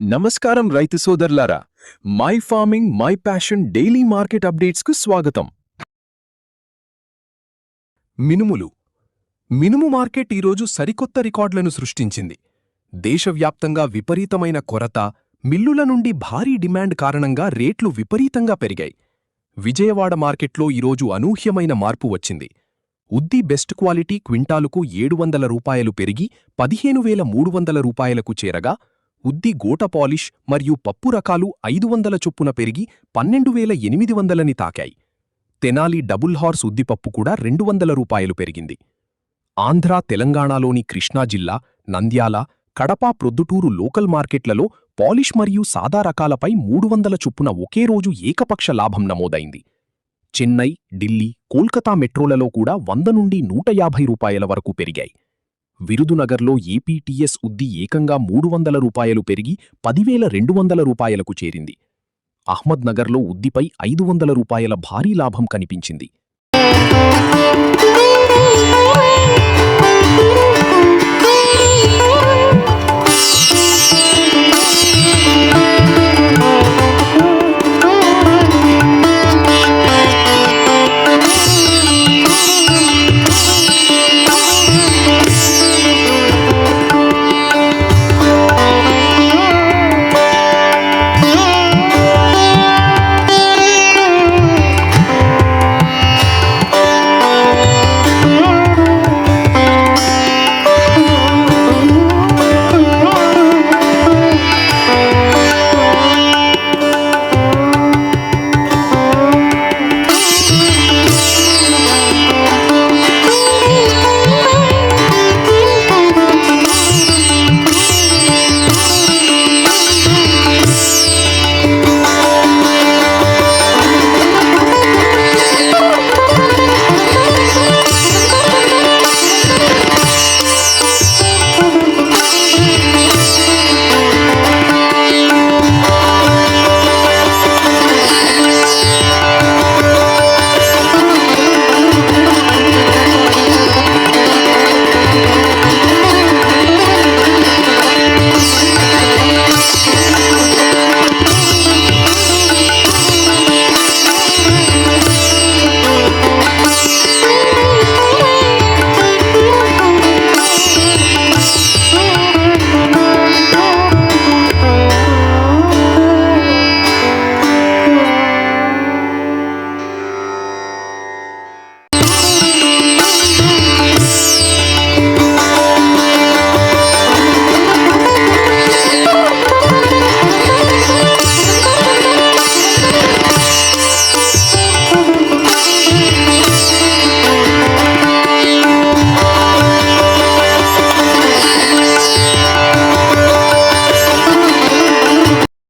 నమస్కారం రైతు సోదరులారా, my farming my passion daily market అప్డేట్స్కు స్వాగతం. మినుము మార్కెట్ ఈరోజు సరికొత్త రికార్డులను సృష్టించింది. దేశవ్యాప్తంగా విపరీతమైన కొరత, మిల్లుల నుండి భారీ డిమాండ్ కారణంగా రేట్లు విపరీతంగా పెరిగాయి. విజయవాడ మార్కెట్లో ఈరోజు అనూహ్యమైన మార్పు వచ్చింది. ఉద్ది బెస్ట్ క్వాలిటీ క్వింటాలుకు 700 రూపాయలు పెరిగి 15,300 రూపాయలకు చేరగా, ఉద్ది గోట పాలిష్ మరియు పప్పు రకాలు 500 చొప్పున పెరిగి 12,800ని తాకాయి. తెనాలి డబుల్ హార్స్ ఉద్దిపప్పు కూడా 200 రూపాయలు పెరిగింది. ఆంధ్ర, తెలంగాణలోని కృష్ణా జిల్లా, నంద్యాల, కడప, ప్రొద్దుటూరు లోకల్ మార్కెట్లలో పాలిష్ మరియు సాదా రకాలపై 300 చొప్పున ఒకే రోజు ఏకపక్ష లాభం నమోదైంది. చెన్నై, ఢిల్లీ, కోల్కతా మెట్రోలలో కూడా 100 నుండి 150 రూపాయల వరకు పెరిగాయి. విరుదునగర్లో ఏపీటీఎస్ ఉద్ది ఏకంగా 300 రూపాయలు పెరిగి 10,200 రూపాయలకు చేరింది. అహ్మద్ నగర్లో ఉద్దిపై 500 రూపాయల భారీ లాభం కనిపించింది.